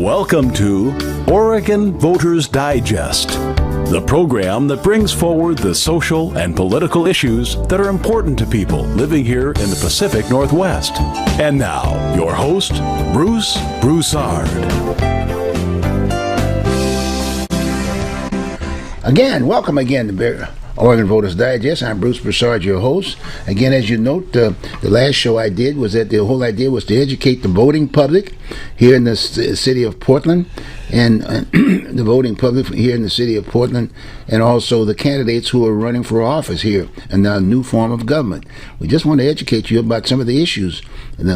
Welcome to Oregon Voters Digest, the program that brings forward the social and political issues that are important to people living here in the Pacific Northwest. And now, your host, Bruce Broussard. Welcome again to Oregon Voters Digest. I'm Bruce Broussard, your host. Again, as you note, the last show I did was that the whole idea was to educate the voting public here in the city of Portland, and the voting public here in the city of Portland, and also the candidates who are running for office here in the new form of government. We just want to educate you about some of the issues,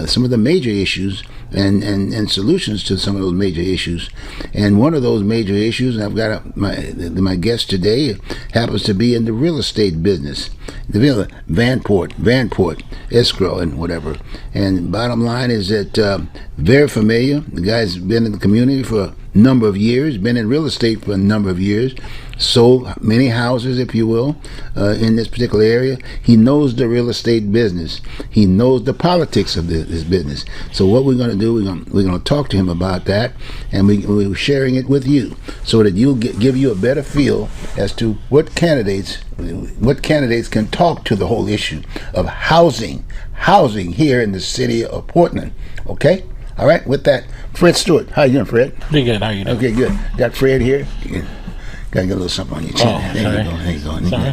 some of the major issues, and solutions to some of those major issues. And one of those major issues, and I've got my guest today, happens to be in the real estate business, the villa, Vanport, escrow, and whatever. And bottom line is that very familiar. The guy's been in the community for a number of years, been in real estate for a number of years, sold many houses, if you will, in this particular area. He knows the real estate business. He knows the politics of this business. So what we're going to do, we're going to talk to him about that, and we're sharing it with you so that you'll give you a better feel as to what candidates can talk to the whole issue of housing here in the city of Portland. Okay? All right, with that, Fred Stewart. How you doing, Fred? Pretty good. How you doing? Okay, good. Got Fred here. Gotta get a little something on your chin. Oh, There you go. Sorry.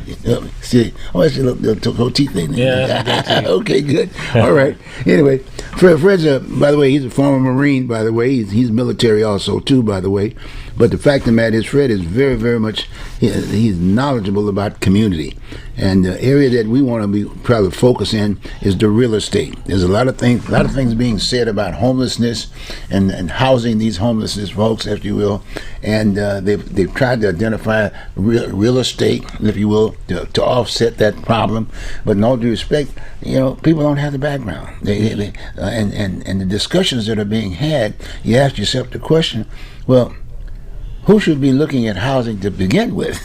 See, it's a little teeth thing. Yeah. Okay, good. All right. Anyway, Fred's by the way, he's a former Marine. By the way, he's military also too. By the way, but the fact of the matter is, Fred is very, very much he's knowledgeable about community, and the area that we want to be probably focus in is the real estate. There's a lot of things being said about homelessness and housing these homeless folks, if you will, and they've tried to identify real estate, if you will, to offset that problem. But in all due respect, people don't have the background. And the discussions that are being had, you ask yourself the question, well, who should be looking at housing to begin with?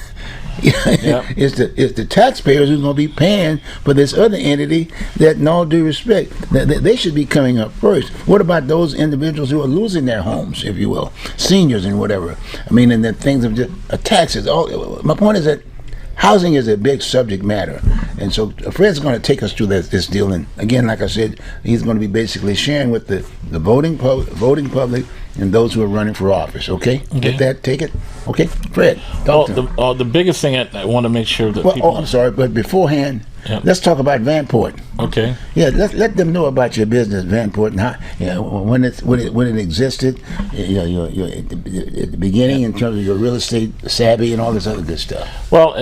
Yep. It's the taxpayers who's going to be paying for this other entity that, in all due respect, they should be coming up first. What about those individuals who are losing their homes, if you will, seniors and whatever? I mean, and the things of just taxes. My point is that housing is a big subject matter, and so Fred's going to take us through this deal. And again, like I said, he's going to be basically sharing with the voting public and those who are running for office. Okay? Get that? Take it? Okay? Fred, talk to him. The biggest thing I want to make sure that people... I'm sorry, but beforehand, let's talk about Vanport. Okay. Yeah, let them know about your business, Vanport, and how, when it existed, at the beginning, in terms of your real estate savvy and all this other good stuff. Well,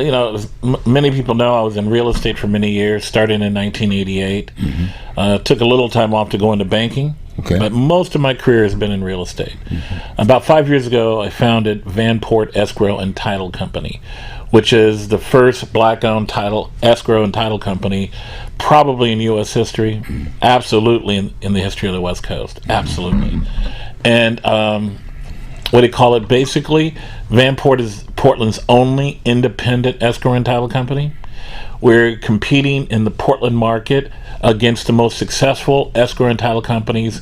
many people know I was in real estate for many years, starting in 1988. Mm-hmm. Took a little time off to go into banking. Okay. But most of my career has been in real estate. Mm-hmm. About 5 years ago, I founded Vanport Escrow and Title Company, which is the first black-owned escrow and title company probably in U.S. history, absolutely in the history of the West Coast, absolutely. And what do you call it? Basically, Vanport is Portland's only independent escrow and title company. We're competing in the Portland market against the most successful escrow and title companies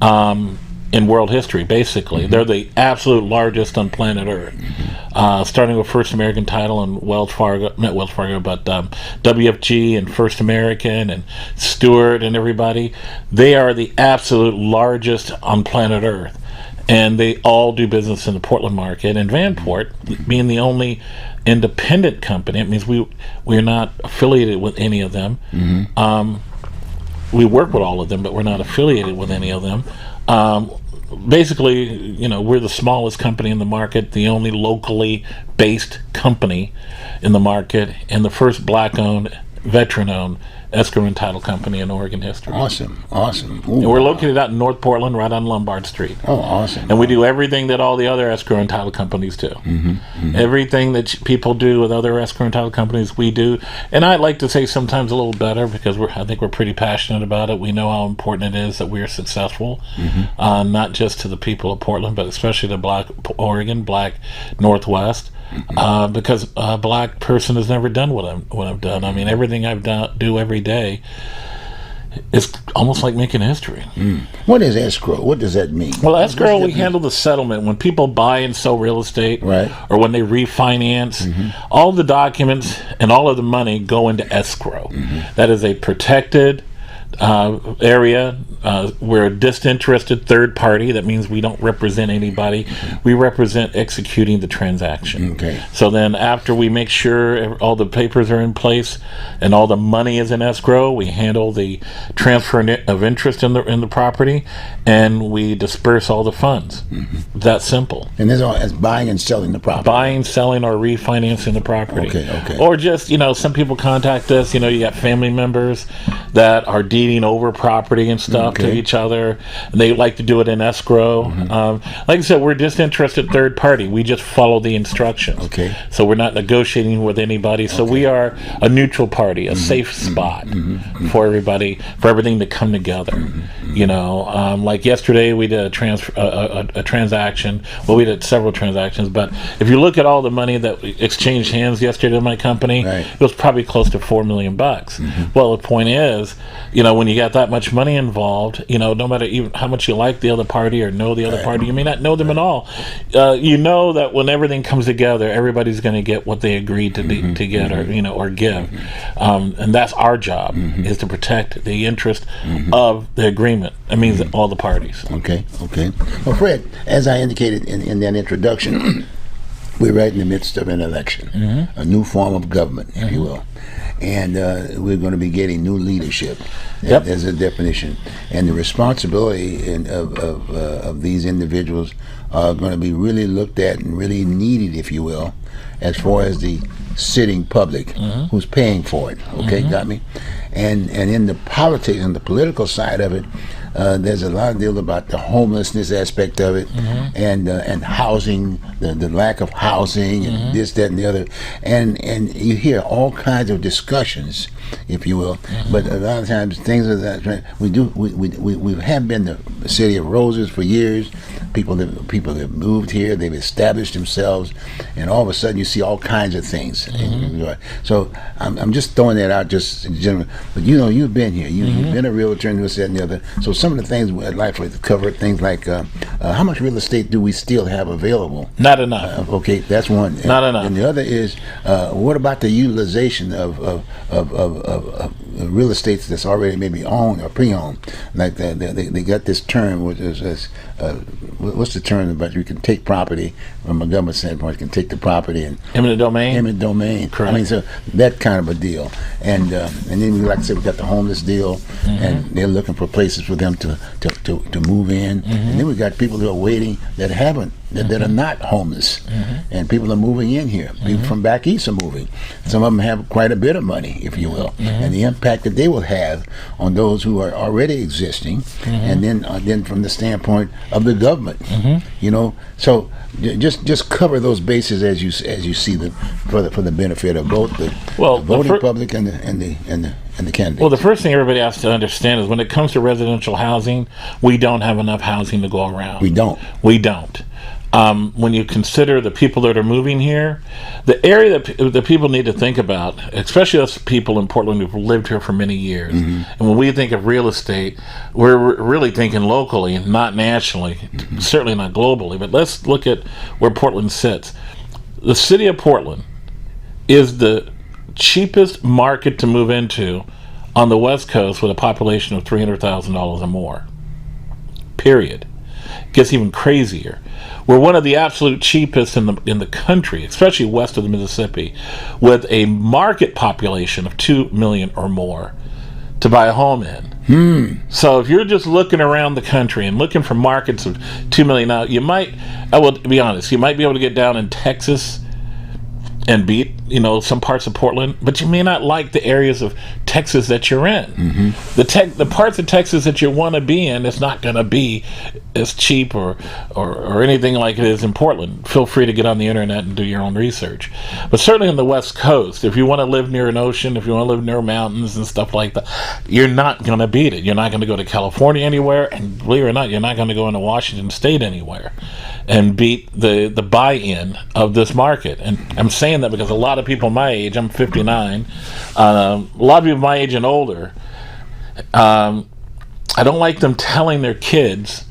in world history, basically. Mm-hmm. They're the absolute largest on planet Earth. Mm-hmm. Starting with First American Title and WFG and First American and Stewart and everybody. They are the absolute largest on planet Earth. And they all do business in the Portland market. And Vanport, being the only independent company, it means we're not affiliated with any of them. Mm-hmm. We work with all of them, but we're not affiliated with any of them. Basically, we're the smallest company in the market, the only locally based company in the market, and the first black-owned, veteran-owned escrow and title company in Oregon history. Awesome. Ooh, and we're located out in North Portland, right on Lombard Street. Oh, awesome. And we do everything that all the other escrow and title companies do. Mm-hmm. Mm-hmm. Everything that people do with other escrow and title companies, we do. And I'd like to say sometimes a little better, because I think we're pretty passionate about it. We know how important it is that we are successful, mm-hmm. Not just to the people of Portland, but especially to Black Oregon, Black Northwest. Because a black person has never done what I've done. I mean, everything do every day it's almost like making history. What is escrow? What does that mean? Well, escrow, we handle the settlement. When people buy and sell real estate, Right. or when they refinance, all the documents and all of the money go into escrow. That is a protected area. We're a disinterested third party. That means we don't represent anybody. We represent executing the transaction. Okay. So then after we make sure all the papers are in place and all the money is in escrow, we handle the transfer of interest in the property, and we disperse all the funds. That simple. And this all as buying and selling the property. Buying, selling, or refinancing the property. Okay. Or just, some people contact us, you got family members that are deeding over property and stuff to Okay. each other. And they like to do it in escrow. Like I said, we're disinterested third party. We just follow the instructions. Okay. So we're not negotiating with anybody. So we are a neutral party, a safe spot for everybody, for everything to come together. Like yesterday we did a transaction. Well, we did several transactions, but if you look at all the money that exchanged hands yesterday in my company, Right. it was probably close to $4 million. Well, the point is, when you got that much money involved, no matter even how much you like the other party or know the other party, you may not know them at all. You know that when everything comes together, everybody's going to get what they agreed to get or give, and that's our job, is to protect the interest of the agreement. It means all the parties. Okay. Well, Fred, as I indicated in that introduction, we're right in the midst of an election, a new form of government, if you will. And we're going to be getting new leadership. Yep. As a definition. And the responsibility of these individuals are going to be really looked at and really needed, if you will, as far as the sitting public who's paying for it. Okay, got me? And in the politics and the political side of it, there's a lot of deal about the homelessness aspect of it, and housing, the lack of housing, and this, that, and the other, and you hear all kinds of discussions, if you will. But a lot of times things of that we have been the city of roses for years. People have moved here, they've established themselves, and all of a sudden you see all kinds of things. So I'm just throwing that out, just in general. But you've been here, you've been a realtor and this, that, and the other. So some of the things I'd like to cover, things like how much real estate do we still have available? Not enough. Okay, that's one. Not enough. And the other is, what about the utilization of real estate that's already maybe owned or pre-owned? Like they got this term, which is what's the term about you can take property from a government standpoint? You can take the property and Eminent domain. eminent domain. Correct. I mean, so that kind of a deal. And then we, like I said, we got the homeless deal, and they're looking for places for them to move in. And then we got people who are waiting that haven't, that are not homeless, and people are moving in here. People from back east are moving. Some of them have quite a bit of money, if you will, and the impact that they will have on those who are already existing, and then from the standpoint of the government, So just cover those bases as you see them for the benefit of both the voting public and the candidate. Well, the first thing everybody has to understand is when it comes to residential housing, we don't have enough housing to go around. We don't. When you consider the people that are moving here, the area that the people need to think about, especially us people in Portland who've lived here for many years, and when we think of real estate, we're really thinking locally, not nationally, certainly not globally. But let's look at where Portland sits. The city of Portland is the cheapest market to move into on the West Coast with a population of $300,000 or more. Period. Gets even crazier. We're one of the absolute cheapest in the country, especially west of the Mississippi, with a market population of 2 million or more to buy a home in. So if you're just looking around the country and looking for markets of 2 million, now I will be honest, you might be able to get down in Texas and beat some parts of Portland, but you may not like the areas of Texas that you're in. The parts of Texas that you want to be in is not going to be as cheap or anything like it is in Portland. Feel free to get on the internet and do your own research. But certainly on the West Coast, if you want to live near an ocean, if you want to live near mountains and stuff like that, you're not going to beat it. You're not going to go to California anywhere, and believe it or not, you're not going to go into Washington State anywhere and beat the buy-in of this market. And I'm saying that because a lot of people my age, I'm 59, a lot of people my age and older, I don't like them telling their kids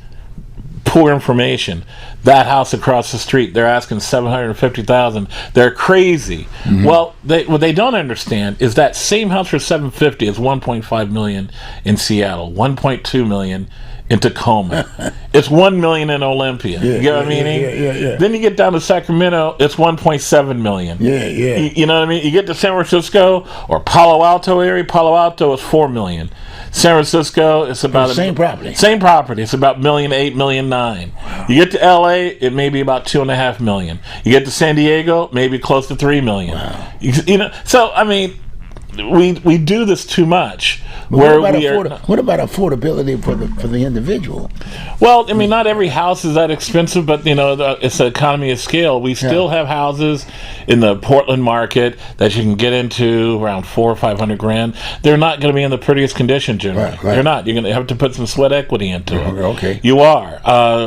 poor information. That house across the street, they're asking $750,000. They're crazy. Well, what they don't understand is that same house for $750 is $1.5 million in Seattle, $1.2 million in Tacoma. It's $1 million in Olympia. You get what I mean? Yeah. Then you get down to Sacramento, it's $1.7 million. Yeah. You know what I mean? You get to San Francisco or Palo Alto area. Palo Alto is $4 million. San Francisco, it's about same property. Same property. It's about $1.8 million, $1.9 million. Wow. You get to LA, it may be about $2.5 million. You get to San Diego, maybe close to $3 million. Wow. You know, so I mean, we do this too much. What about affordability for the individual? Well, I mean, not every house is that expensive, but you know, it's an economy of scale. We still have houses in the Portland market that you can get into around $400,000 or $500,000. They're not going to be in the prettiest condition generally. Right. They're not. You're going to have to put some sweat equity into it. Okay. You are.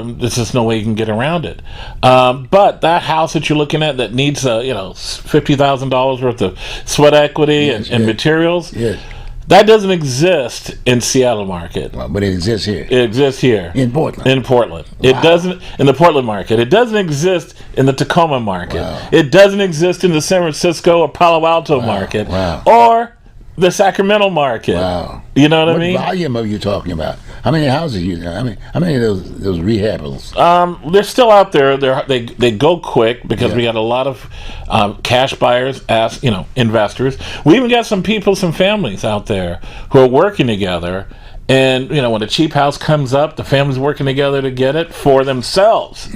There's just no way you can get around it. But that house that you're looking at that needs $50,000 worth of sweat equity and materials. Yes. That doesn't exist in Seattle market. Well, but it exists here. It exists here. In Portland. In Portland. Wow. It doesn't in the Portland market. It doesn't exist in the Tacoma market. Wow. It doesn't exist in the San Francisco or Palo Alto market. Wow. Or the Sacramento market. Wow. You know what I mean? What volume are you talking about? How many houses how many of those rehables? They're still out there. They go quick because we got a lot of cash buyers, investors. We even got some families out there who are working together. And, when a cheap house comes up, the family's working together to get it for themselves.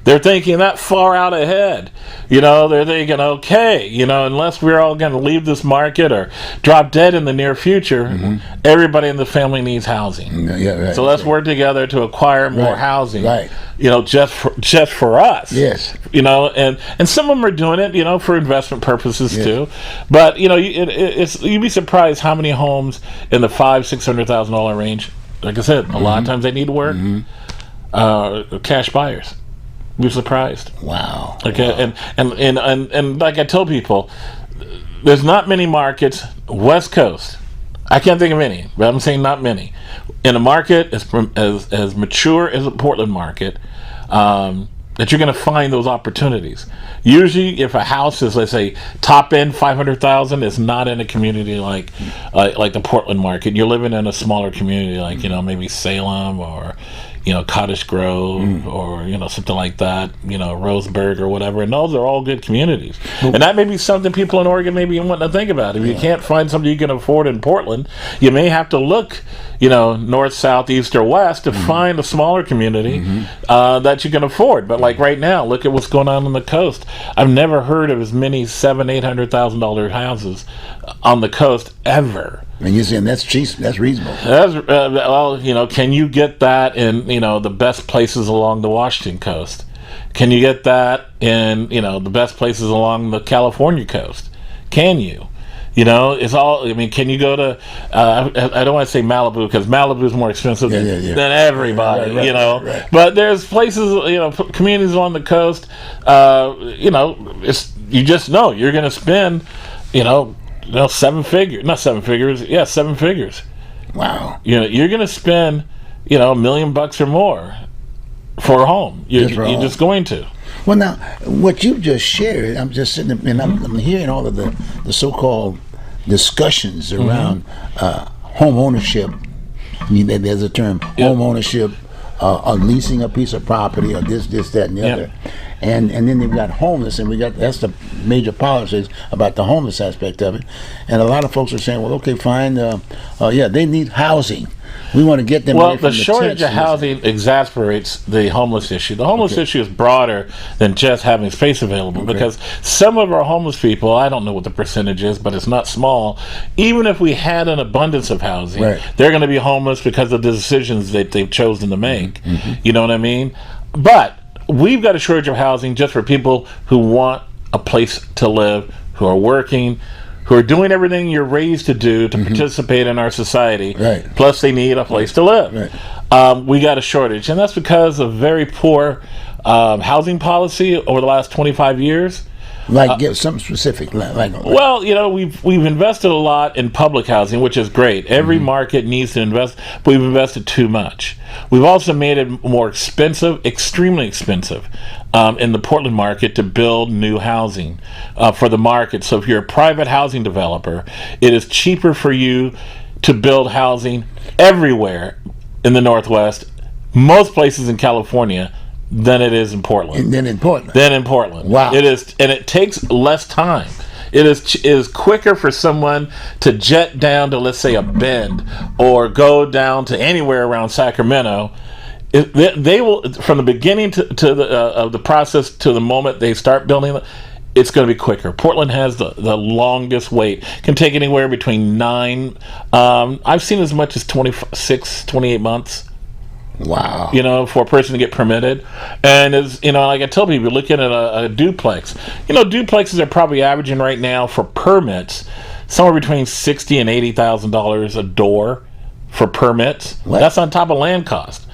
They're thinking that far out ahead. They're thinking, okay, unless we're all going to leave this market or drop dead in the near future, everybody in the family needs housing. Yeah, right. So let's work together to acquire more housing. Right. Just for us. Yes. And some of them are doing it, for investment purposes too. But you'd be surprised how many homes in the $500,000-$600,000 range. Like I said, a lot of times they need work. Cash buyers. You'd be surprised. Wow. Okay. Wow. And like I tell people, there's not many markets West Coast. I can't think of any, but I'm saying not many. In a market as mature as the Portland market, that you're going to find those opportunities. Usually, if a house is, let's say, top end $500,000, it's not in a community like the Portland market. You're living in a smaller community, like maybe Salem or Cottage Grove or something like that. Roseburg or whatever. And those are all good communities. And that may be something people in Oregon maybe want to think about. If you can't find something you can afford in Portland, you may have to look north, south, east, or west to find a smaller community that you can afford. But like right now, look at what's going on the coast. I've never heard of as many $700,000-$800,000 houses on the coast ever. And you're saying that's cheap, that's reasonable. Can you get that in the best places along the Washington coast? Can you get that in the best places along the California coast? Can you? It's all. I mean, can you go to? I don't want to say Malibu because Malibu is more expensive than everybody. Right. But there's places, communities along the coast. You just know you're going to spend, 7 figures. Wow. You're going to spend, $1 million or more for a home. You're just going to. Well, now, what you just shared, I'm just sitting and I'm hearing all of the so-called discussions around home ownership. I mean, there's a term, home ownership, leasing a piece of property, or this, that, and the other. And then they've got homeless, and that's the major policies about the homeless aspect of it. And a lot of folks are saying, well, okay, fine, they need housing. We want to get them. Well, the shortage of housing exasperates the homeless issue. The homeless issue is broader than just having space available because some of our homeless people, I don't know what the percentage is, but it's not small. Even if we had an abundance of housing, they're going to be homeless because of the decisions that they've chosen to make. You know what I mean? But we've got a shortage of housing just for people who want a place to live, who are working, who are doing everything you're raised to do to participate in our society. Right. Plus, they need a place to live. Right. We got a shortage, and that's because of very poor housing policy over the last 25 years. Like, give something specific. Well, we've invested a lot in public housing, which is great. Every market needs to invest, but we've invested too much. We've also made it more expensive, extremely expensive, in the Portland market to build new housing for the market. So if you're a private housing developer, it is cheaper for you to build housing everywhere in the Northwest, most places in California, than it is in Portland. And then in Portland. Wow. It is, and it takes less time. It is quicker for someone to jet down to, let's say, a Bend or go down to anywhere around Sacramento. They will, from the beginning to of the process to the moment they start building, it's going to be quicker. Portland has the longest wait. Can take anywhere between 9. I've seen as much as 26, 28 months. Wow. For a person to get permitted. And as like I tell people, looking at a duplex. Duplexes are probably averaging right now for permits somewhere between $60,000 and $80,000 a door for permits. What? That's on top of land cost.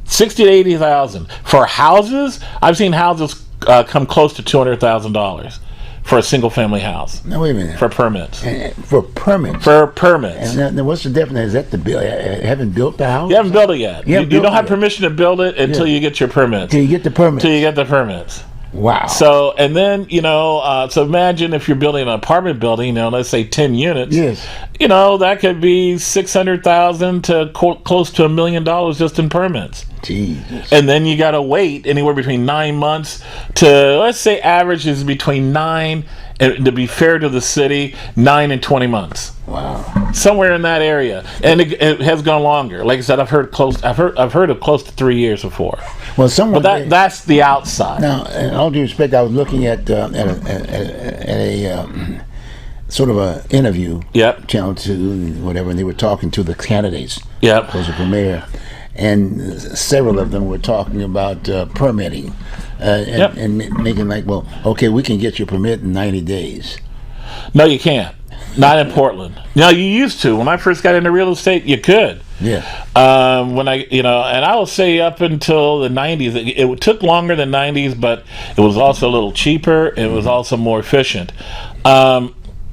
$60,000 to $80,000 for houses. I've seen houses come close to $200,000 for a single family house. Now wait a minute. For permits. For permits. For permits. And then what's the difference? Is that the bill? Haven't built the house? You haven't built it yet. You don't have permission to build it until you get your permits. Till you get the permits. Till you get the permits. Wow. So, and then, so imagine if you're building an apartment building, let's say 10 units. Yes. That could be $600,000 to close to $1 million just in permits. Jesus. And then you got to wait anywhere between 9 months to, let's say, average is between 9, and to be fair to the city, 9 and 20 months. Wow. Somewhere in that area, and it has gone longer. Like I said, I've heard of close to 3 years before. Well, someone. But that's the outside. Now, in all due respect, I was looking at a sort of a interview. Yep. Channel 2, whatever, and they were talking to the candidates. Yep. For the mayor, and several of them were talking about permitting, and making like, well, okay, we can get your permit in 90 days. No, you can't. Not in Portland. No, you used to. When I first got into real estate, you could. Yeah. When and I will say up until the 90s, it took longer than 90s, but it was also a little cheaper. It was also more efficient.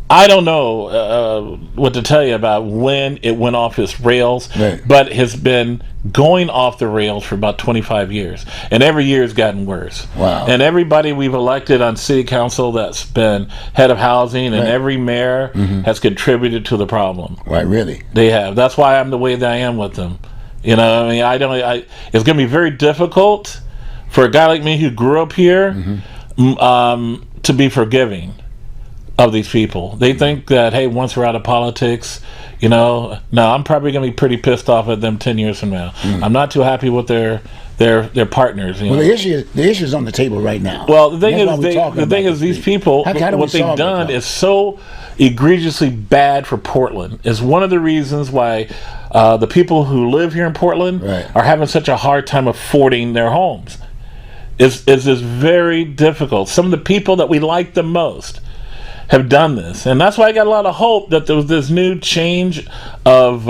I don't know what to tell you about when it went off its rails, right. But it has been going off the rails for about 25 years. And every year has gotten worse. Wow. And everybody we've elected on city council that's been head of housing and right. every mayor has contributed to the problem. Right, really? They have. That's why I'm the way that I am with them. It's going to be very difficult for a guy like me who grew up here to be forgiving of these people. They think that, hey, once we're out of politics, no, I'm probably going to be pretty pissed off at them 10 years from now. I'm not too happy with their partners. Well, the issue is on the table right now. Well, the thing is, these people, what they've done is so egregiously bad for Portland. Is one of the reasons why the people who live here in Portland right. are having such a hard time affording their homes. It's very difficult. Some of the people that we like the most have done this, and that's why I got a lot of hope that there was this new change of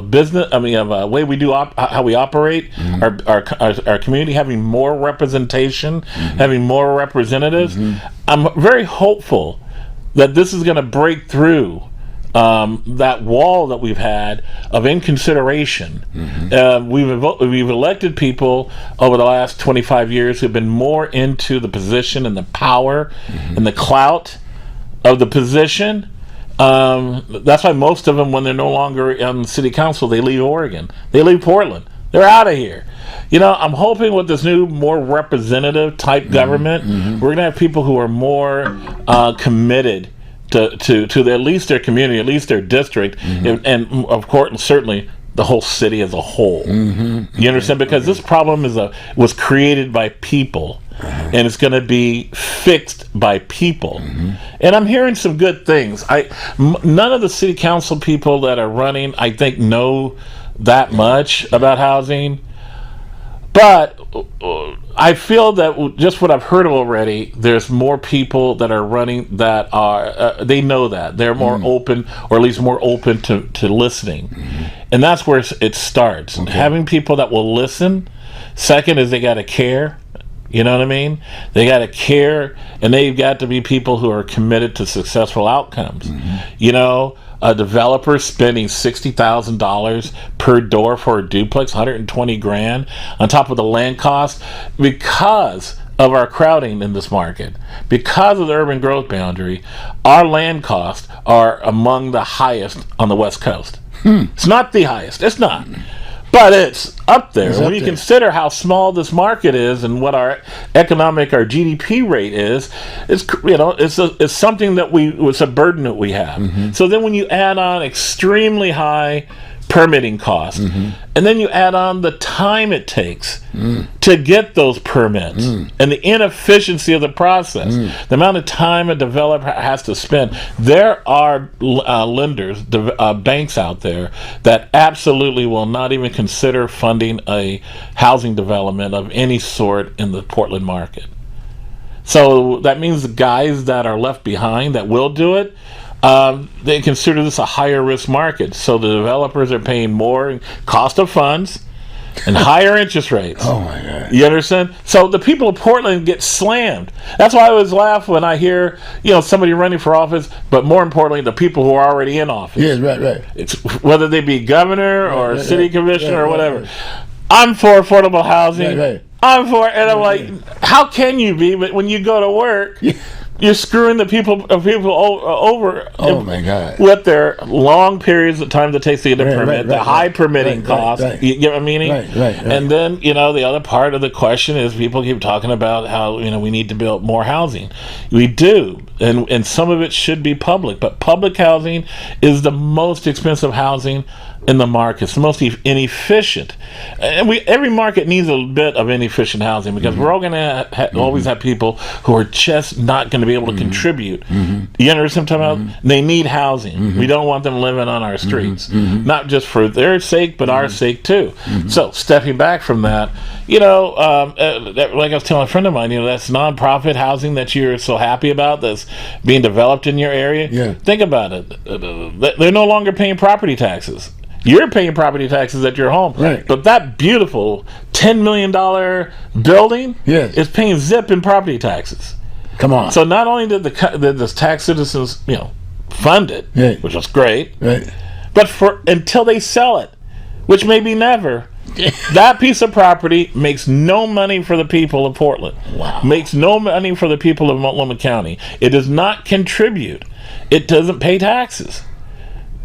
business. Of way we do how we operate our community, having more representation, having more representatives. I'm very hopeful that this is going to break through that wall that we've had of inconsideration. We've elected people over the last 25 years who've been more into the position and the power and the clout of the position. That's why most of them, when they're no longer on city council, they leave Oregon. They leave Portland. They're out of here. I'm hoping with this new, more representative type government, we're going to have people who are more committed to at least their community, at least their district, and of course, certainly the whole city as a whole. You understand? Because this problem was created by people, and it's going to be fixed by people. And I'm hearing some good things. None of the city council people that are running, I think, know that much about housing. But I feel that just what I've heard of already, there's more people that are running that are, they know that. They're more open, or at least more open to listening. And that's where it starts. Okay. Having people that will listen. Second is they got to care. You know what I mean? They got to care, and they've got to be people who are committed to successful outcomes. You know, a developer spending $60,000 per door for a duplex, 120 grand on top of the land cost, because of our crowding in this market, because of the urban growth boundary, our land costs are among the highest on the West Coast. It's not the highest. It's not. But it's up there. When you consider how small this market is and what our GDP rate is, it's, you know, it's something that it's a burden that we have. So then when you add on extremely high permitting costs, and then you add on the time it takes to get those permits and the inefficiency of the process, the amount of time a developer has to spend. There are lenders, banks out there that absolutely will not even consider funding a housing development of any sort in the Portland market. So that means the guys that are left behind that will do it, they consider this a higher risk market. So the developers are paying more in cost of funds and higher interest rates. Oh my God! You understand? So the people of Portland get slammed. That's why I always laugh when I hear, you know, somebody running for office, but more importantly, the people who are already in office. Yes, right. It's whether they be governor or city commissioner or whatever. I'm for affordable housing. I'm for it. And I'm like, how can you be? But when you go to work, you're screwing the people over. Oh my God! With their long periods of time that takes to get a permit, the high permitting costs. You get what I mean? Right. And then, you know, the other part of the question is people keep talking about how, you know, we need to build more housing. We do, and some of it should be public, but public housing is the most expensive housing in the market. It's the most inefficient, and every market needs a bit of inefficient housing, because we're all going to always have people who are just not going to be able to contribute. You understand what I'm talking about? They need housing. We don't want them living on our streets, not just for their sake, but our sake too. So stepping back from that, you know, like I was telling a friend of mine, you know, that's nonprofit housing that you're so happy about that's being developed in your area. Yeah. Think about it. They're no longer paying property taxes. You're paying property taxes at your home, right? But that beautiful $10 million building is paying zip in property taxes. Come on. So not only did the tax citizens, you know, fund it, which was great, but until they sell it, which may be never, that piece of property makes no money for the people of Portland. Wow. Makes no money for the people of Multnomah County. It does not contribute. It doesn't pay taxes.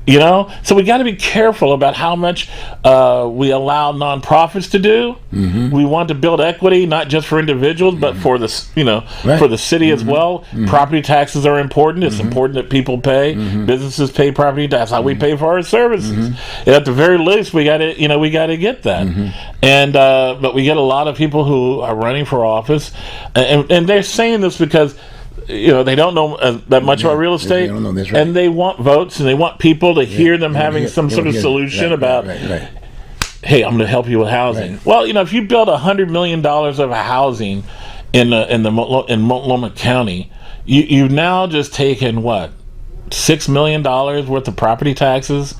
You know, so we got to be careful about how much we allow nonprofits to do. We want to build equity not just for individuals, but for the, you know, for the city as well. Property taxes are important. It's important that people pay. Businesses pay property tax. That's how we pay for our services. And at the very least, we got to, you know, we got to get that. And but we get a lot of people who are running for office, and they're saying this because, you know, they don't know that much about real estate, and they want votes, and they want people to hear them having some sort of solution about, hey, I'm going to help you with housing. Well, you know, if you build $100 million of housing in Multnomah County, you've now just taken what, $6 million worth of property taxes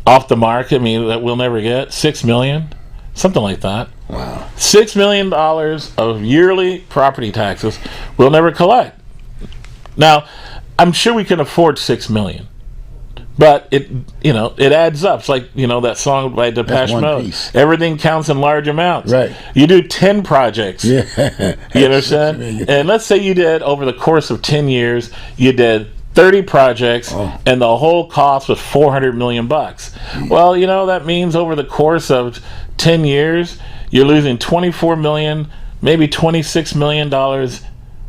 off the market. I mean, that we'll never get $6 million, something like that. Wow. $6 million of yearly property taxes we'll never collect. Now, I'm sure we can afford $6 million, but it adds up. It's like, you know, that song by Depeche Mode. Everything counts in large amounts. Right. You do 10 projects. Yeah. You understand? And let's say you did, over the course of 10 years, you did 30 projects, and the whole cost was $400 million. Well, you know, that means over the course of 10 years, you're losing $24 million, maybe $26 million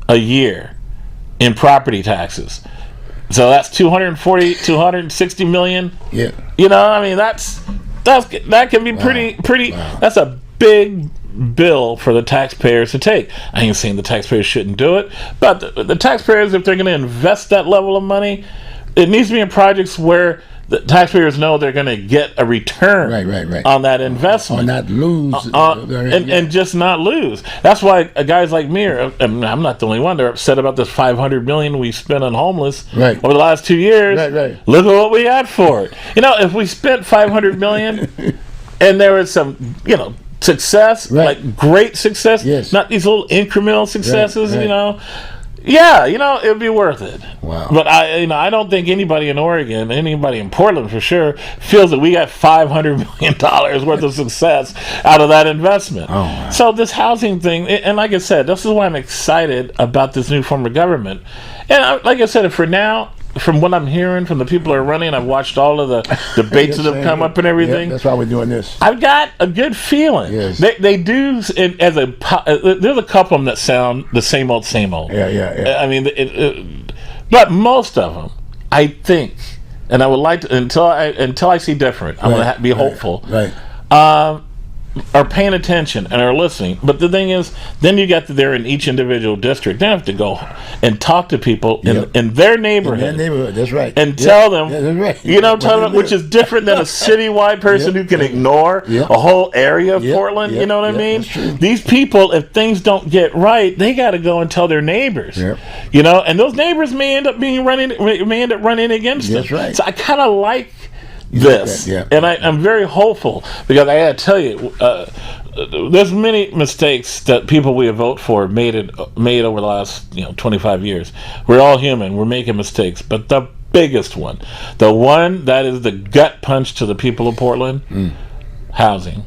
a year in property taxes. So that's $260 million. Yeah. You know, I mean, that can be pretty. Wow. That's a big bill for the taxpayers to take. I ain't saying the taxpayers shouldn't do it, but the taxpayers, if they're going to invest that level of money, it needs to be in projects where the taxpayers know they're going to get a return on that investment. Or not lose. And just not lose. That's why guys like me I'm not the only one, they're upset about this $500 million we spent on homeless over the last 2 years. Look at what we had for it. You know, if we spent $500 million and there was some, you know, success, Right. like great success, Yes. not these little incremental successes, right. you know. Yeah, you know, it'd be worth it. Wow. But I don't think anybody in Oregon, anybody in Portland for sure, feels that we got $500 million worth of success out of that investment. Oh, wow. So this housing thing, and like I said, this is why I'm excited about this new form of government. And like I said, for now, from what I'm hearing from the people who are running, I've watched all of the debates that have come up and everything. That's why we're doing this. I've got a good feeling. Yes. They do, there's a couple of them that sound the same old, same old. Yeah. I mean, but most of them, I think, and I would like to, until I see different, I'm going to be hopeful. Right. Are paying attention and are listening. But the thing is, then you got there in each individual district. They have to go and talk to people in their neighborhood. In their neighborhood, that's right. And tell them, that's right. you know, tell them, which is different than a citywide person who can ignore a whole area of Portland. You know what I mean? That's true. These people, if things don't get right, they got to go and tell their neighbors. Yep. You know, and those neighbors may end up running against them. That's right. So I kind of like this, and I'm very hopeful, because I got to tell you, there's many mistakes that people we have voted for made over the last 25 years. We're all human. We're making mistakes, but the biggest one, the one that is the gut punch to the people of Portland, housing.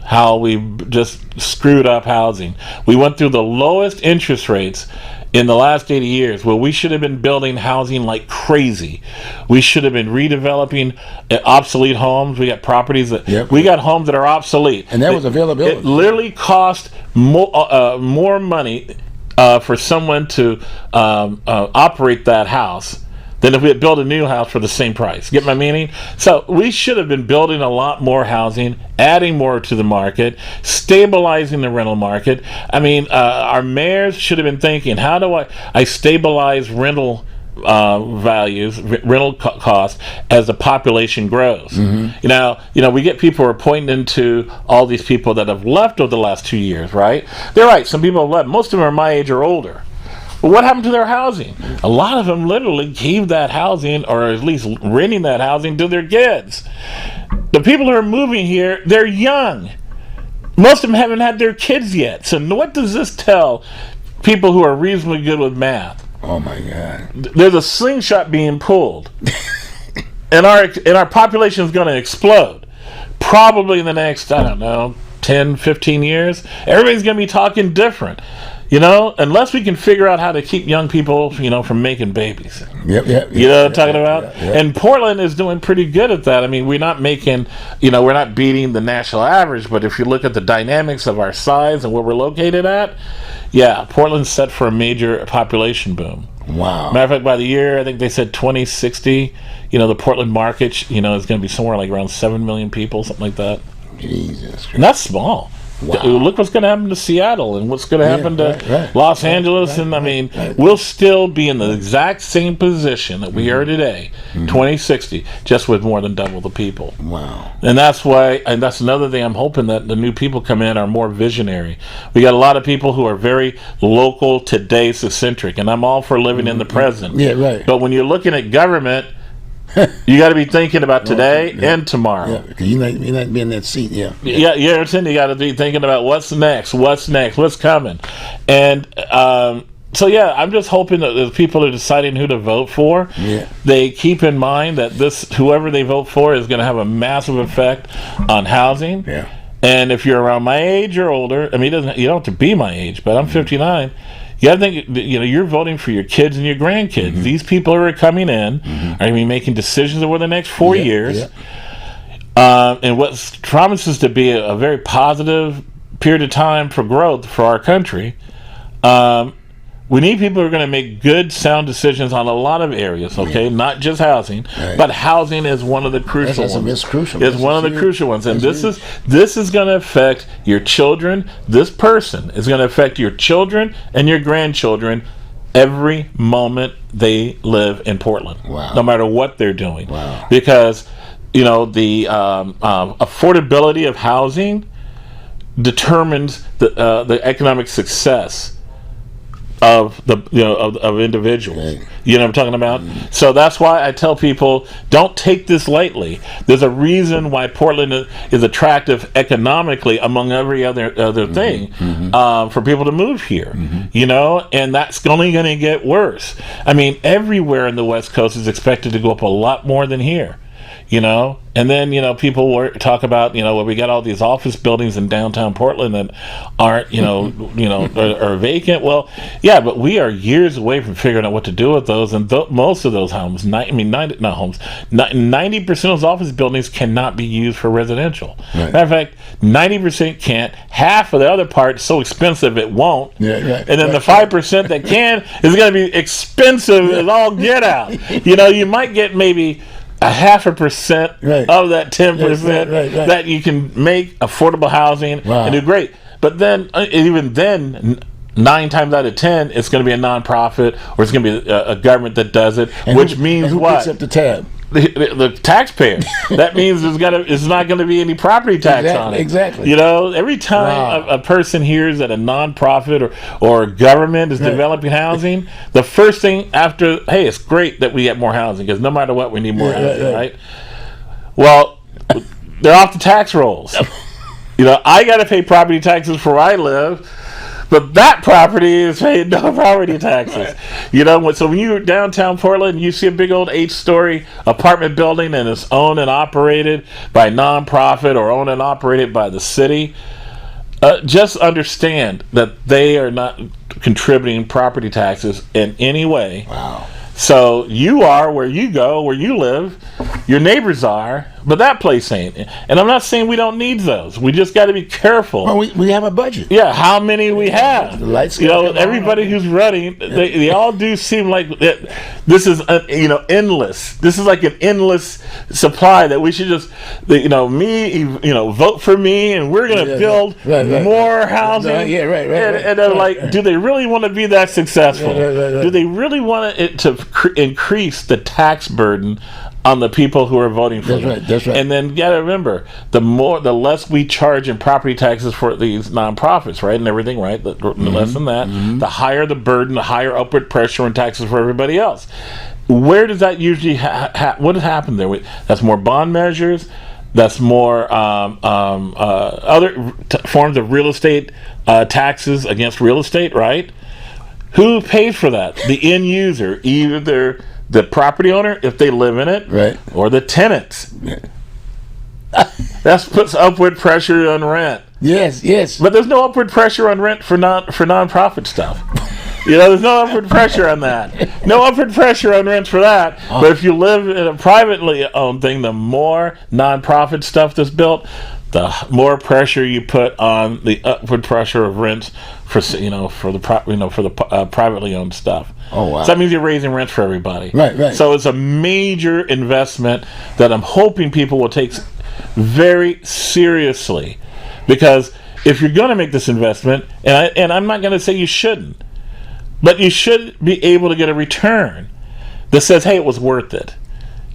How we just screwed up housing. We went through the lowest interest rates in the last 80 years, where we should have been building housing like crazy. We should have been redeveloping obsolete homes. We got properties that we got homes that are obsolete, and that was availability. It literally cost more money for someone to operate that house than if we had built a new house for the same price. Get my meaning? So we should have been building a lot more housing, adding more to the market, stabilizing the rental market. I mean, our mayors should have been thinking, how do I stabilize rental values, rental costs as the population grows? You know, we get people who are pointing into all these people that have left over the last 2 years, right? They're right. Some people have left. Most of them are my age or older. Well, what happened to their housing? A lot of them literally gave that housing, or at least renting that housing, to their kids. The people who are moving here, they're young. Most of them haven't had their kids yet. So what does this tell people who are reasonably good with math? Oh my God! There's a slingshot being pulled, and our population is going to explode. Probably in the next, 10, 15 years. Everybody's going to be talking different. Unless we can figure out how to keep young people, from making babies. Yep. You know what I'm talking about? And Portland is doing pretty good at that. I mean, we're not making, we're not beating the national average, but if you look at the dynamics of our size and where we're located at, Portland's set for a major population boom. Wow. Matter of fact, by the year, I think they said 2060, the Portland market, is going to be somewhere like around 7 million people, something like that. Jesus. And that's small. Wow. Look what's going to happen to Seattle and what's going to happen to Los Angeles. And I mean, we'll still be in the exact same position that we are today, 2060, just with more than double the people. Wow. And that's why, and that's another thing I'm hoping, that the new people come in are more visionary. We got a lot of people who are very local, today-centric, and I'm all for living in the present. Yeah, right. But when you're looking at government, you got to be thinking about today and tomorrow. Yeah, because you not be in that seat. You got to be thinking about what's next, what's coming. And so I'm just hoping that the people are deciding who to vote for, they keep in mind that whoever they vote for is going to have a massive effect on housing. Yeah. And if you're around my age or older, I mean, you don't have to be my age, but I'm 59. You got to think, you're voting for your kids and your grandkids. These people who are coming in are going to be making decisions over the next 4 years. And what promises to be a very positive period of time for growth for our country. We need people who are going to make good, sound decisions on a lot of areas, okay? Not just housing, but housing is one of the crucial ones. It's crucial. It's one of the crucial ones. And this is going to affect your children. This person is going to affect your children and your grandchildren every moment they live in Portland. Wow. No matter what they're doing. Wow. Because, the affordability of housing determines the economic success of the of individuals. Right. You know what I'm talking about? So that's why I tell people, don't take this lightly. There's a reason why Portland is attractive economically, among every other thing, for people to move here. You know, and that's only going to get worse. I mean, everywhere in the West Coast is expected to go up a lot more than here. You know, and then people talk about well, we got all these office buildings in downtown Portland that aren't are vacant. Well, yeah, but we are years away from figuring out what to do with those, and most of those homes, 90% of those office buildings cannot be used for residential. Right. Matter of fact, 90% can't. Half of the other part is so expensive it won't. Yeah, right. And then the 5% that can is going to be expensive as all get out. You might get maybe 0.5% right. of that 10% right. that you can make affordable housing and do great. But then, even then, 9 times out of 10, it's going to be a nonprofit or it's going to be a government that does it, which means who what? picks up the tab? The taxpayer. That means it's not going to be any property tax on it. Exactly. Every time a person hears that a nonprofit or a government is developing housing, the first thing after, hey, it's great that we get more housing because no matter what, we need more housing, right? Well, they're off the tax rolls. I got to pay property taxes for where I live. But that property is paying no property taxes. So when you're downtown Portland, you see a big old 8-story apartment building and it's owned and operated by a nonprofit or owned and operated by the city, just understand that they are not contributing property taxes in any way. Wow. So you are where you go, where you live, your neighbors are, but that place ain't. And I'm not saying we don't need those. We just got to be careful. Well, we have a budget. Yeah, how many we have. The lights everybody who's running, they all do seem like this is endless. This is like an endless supply that we should just vote for me and we're going to build more housing. Right. And they're like, do they really want to be that successful? Right. Do they really want it to increase the tax burden on the people who are voting for them? That's right. And then you gotta remember, the less we charge in property taxes for these nonprofits, right, and everything, right, the less than that, the higher the burden, the higher upward pressure and taxes for everybody else. Where does that usually what has happened there? That's more bond measures. That's more other forms of real estate taxes against real estate, right? Who pays for that? The end user, either the property owner, if they live in it, right, or the tenants. That puts upward pressure on rent. Yes. But there's no upward pressure on rent for nonprofit stuff. There's no upward pressure on that. No upward pressure on rent for that. But if you live in a privately owned thing, the more nonprofit stuff that's built, the more pressure you put on the upward pressure of rents for the privately owned stuff. Oh wow! So that means you're raising rents for everybody. Right. So it's a major investment that I'm hoping people will take very seriously, because if you're going to make this investment, and I'm not going to say you shouldn't, but you should be able to get a return that says, hey, it was worth it.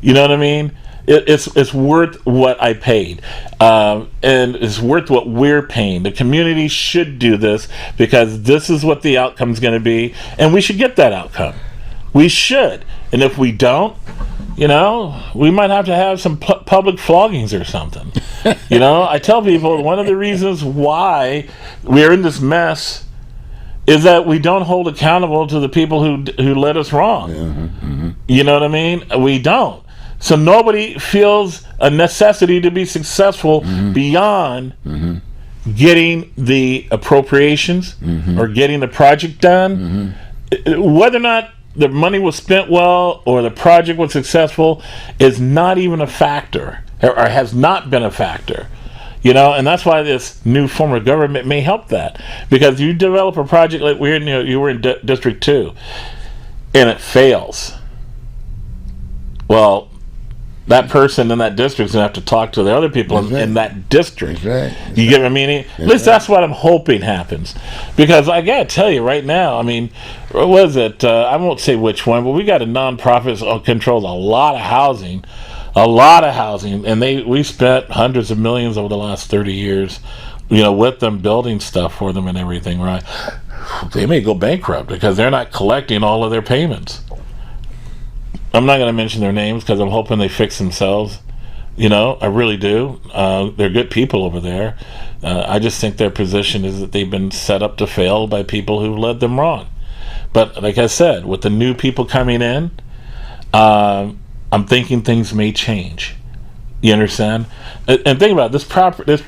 You know what I mean? It's worth what I paid, and it's worth what we're paying. The community should do this because this is what the outcome's going to be, and we should get that outcome. We should, and if we don't, we might have to have some public floggings or something. I tell people one of the reasons why we're in this mess is that we don't hold accountable to the people who led us wrong. You know what I mean? We don't. So nobody feels a necessity to be successful beyond getting the appropriations or getting the project done. Whether or not the money was spent well or the project was successful is not even a factor, or has not been a factor. And that's why this new form of government may help that, because you develop a project like you were in District 2 and it fails. Well, that person in that district is going to have to talk to the other people in that district. That's right. You get what I mean? At least that's what I'm hoping happens. Because I got to tell you right now, what was it? I won't say which one, but we got a nonprofit that controls a lot of housing. And we spent hundreds of millions over the last 30 years with them building stuff for them and everything, right? They may go bankrupt because they're not collecting all of their payments. I'm not going to mention their names because I'm hoping they fix themselves. I really do. They're good people over there. I just think their position is that they've been set up to fail by people who led them wrong. But like I said, with the new people coming in, I'm thinking things may change. You understand? And think about it,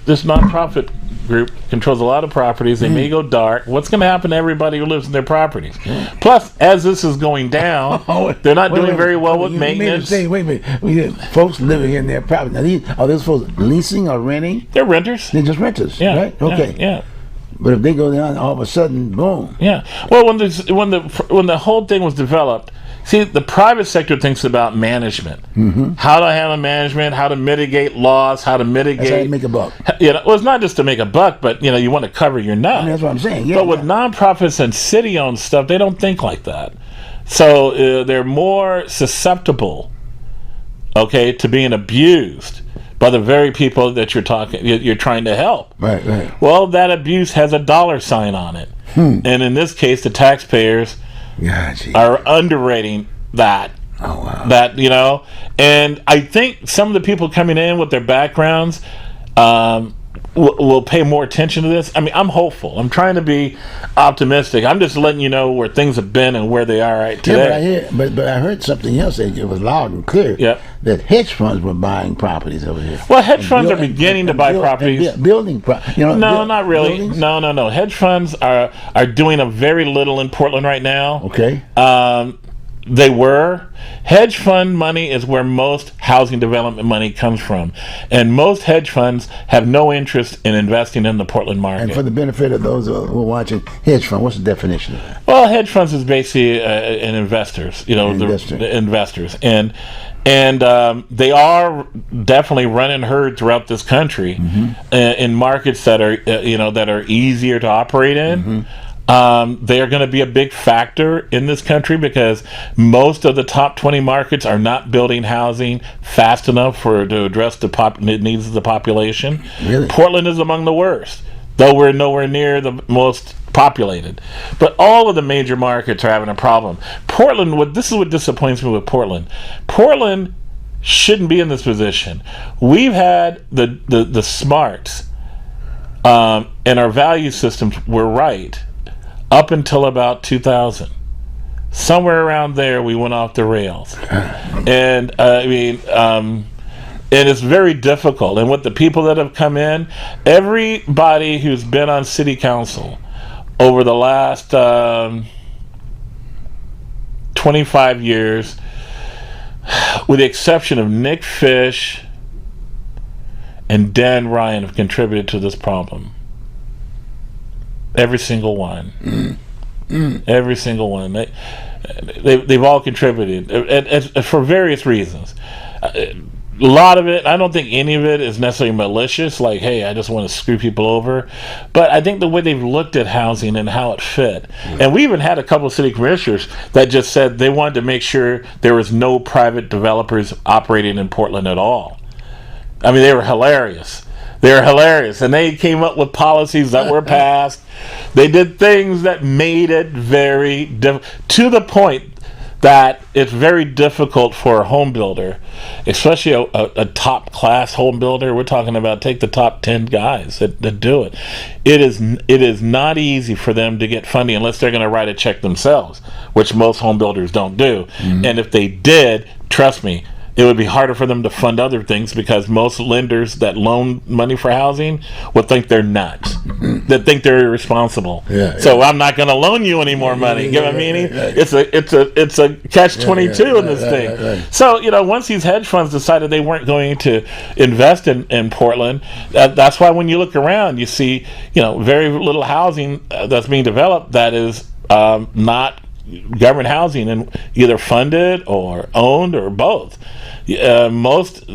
this nonprofit group controls a lot of properties. They may go dark. What's going to happen to everybody who lives in their properties? Plus, as this is going down, they're not doing very well with maintenance. Wait a minute. Folks living in their property. Now, are those folks leasing or renting? They're renters. They're just renters, Yeah. right? Okay. Yeah. But if they go down, all of a sudden, boom. Yeah. Well, when the whole thing was developed, see, the private sector thinks about management, how to handle management, how to mitigate loss, how to mitigate. That's how you make a buck. Well, it's not just to make a buck, but you want to cover your nut. That's what I'm saying. Yeah, but with nonprofits and city-owned stuff, they don't think like that. So they're more susceptible, to being abused by the very people that you're trying to help. Right. Well, that abuse has a dollar sign on it, and in this case, the taxpayers are underrating that. Oh, wow. That, and I think some of the people coming in with their backgrounds will pay more attention to this. I mean, I'm hopeful. I'm trying to be optimistic. I'm just letting you know where things have been and where they are right today. Yeah, but I heard something else. It was loud and clear. Yep. That hedge funds were buying properties over here. Well, hedge funds are beginning to buy properties. Building No, not really. Buildings? No. Hedge funds are doing a very little in Portland right now. Okay. They were. Hedge fund money is where most housing development money comes from. And most hedge funds have no interest in investing in the Portland market. And for the benefit of those who are watching, hedge fund, what's the definition of that? Well, hedge funds is basically an investors, the investors. And they are definitely running herd throughout this country in markets that are, that are easier to operate in. They are going to be a big factor in this country because most of the top 20 markets are not building housing fast enough to address the needs of the population. Really? Portland is among the worst, though we're nowhere near the most populated. But all of the major markets are having a problem. Portland, this is what disappoints me with Portland. Portland shouldn't be in this position. We've had the smarts and our value systems were right up until about 2000. Somewhere around there, we went off the rails. And and it's very difficult. And with the people that have come in, everybody who's been on city council over the last 25 years, with the exception of Nick Fish and Dan Ryan, have contributed to this problem. Every single one. Every single one. They've all contributed and for various reasons. A lot of it, I don't think any of it is necessarily malicious, like, hey, I just want to screw people over. But I think the way they've looked at housing and how it fit. And we even had a couple of city commissioners that just said they wanted to make sure there was no private developers operating in Portland at all. I mean, they were hilarious. And they came up with policies that were passed. They did things that made it very to the point that it's very difficult for a home builder, especially a top class home builder. We're talking about take the top 10 guys that do it. It is not easy for them to get funding unless they're going to write a check themselves, which most home builders don't do. And if they did, trust me, it would be harder for them to fund other things because most lenders that loan money for housing would think they're nuts. They think they're irresponsible. So I'm not going to loan you any more money. You know what I mean? It's a catch-22 in this thing. So once these hedge funds decided they weren't going to invest in Portland, that's why when you look around, you see very little housing that's being developed that is not government housing and either funded or owned or both. There's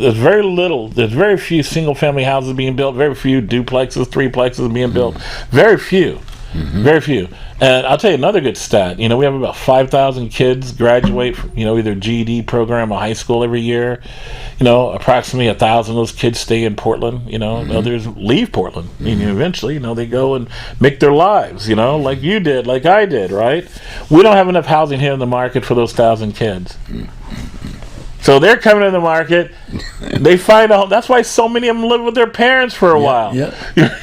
very few single family houses being built, very few duplexes, threeplexes being built, very few. Very few. And I'll tell you another good stat. You know, we have about 5,000 kids graduate from, you know, either GED program or high school every year. You know, approximately 1,000 of those kids stay in Portland. You know, others leave Portland. I mean, eventually, you know, they go and make their lives, you know, like you did, like I did, right? We don't have enough housing here in the market for those 1,000 kids. So they're coming in the market. They find out. That's why so many of them live with their parents for a while. Yeah.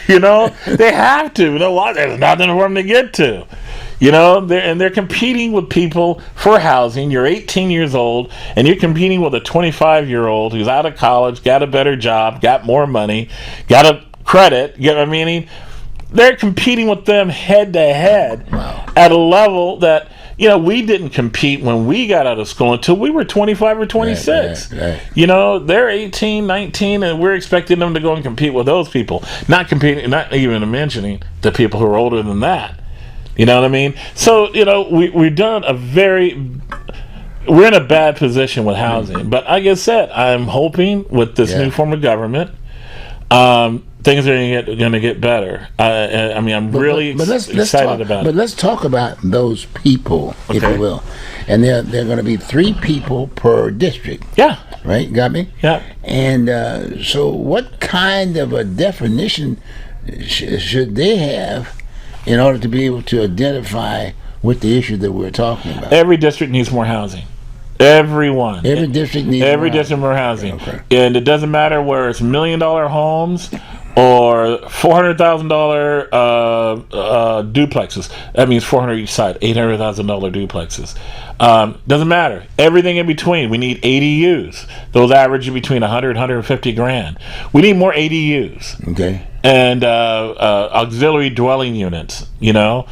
You know, they have to. You know why? There's nothing for them to get to. You know, they're competing with people for housing. You're 18 years old, and you're competing with a 25-year-old who's out of college, got a better job, got more money, got a credit. You know what I mean? They're competing with them head to head at a level that, you know, we didn't compete when we got out of school until we were 25 or 26. Right. You know, they're 18, 19, and we're expecting them to go and compete with those people. Not even mentioning the people who are older than that. You know what I mean? So, you know, we've done we're in a bad position with housing. But like I said, I'm hoping with this new form of government, things are going to get better. I mean, I'm really excited about it. But let's talk about those people, if you will. And they're going to be 3 people per district. Yeah. Right? Got me? Yeah. And so what kind of a definition should they have in order to be able to identify with the issue that we're talking about? Every district needs more housing. Everyone. Every district needs more housing. Okay. And it doesn't matter where it's $1 million homes or $400,000 duplexes. That means 400 each side, $800,000 duplexes. Doesn't matter. Everything in between. We need ADUs. Those average between 100 and 150 grand. We need more ADUs. Okay. And auxiliary dwelling units. You know,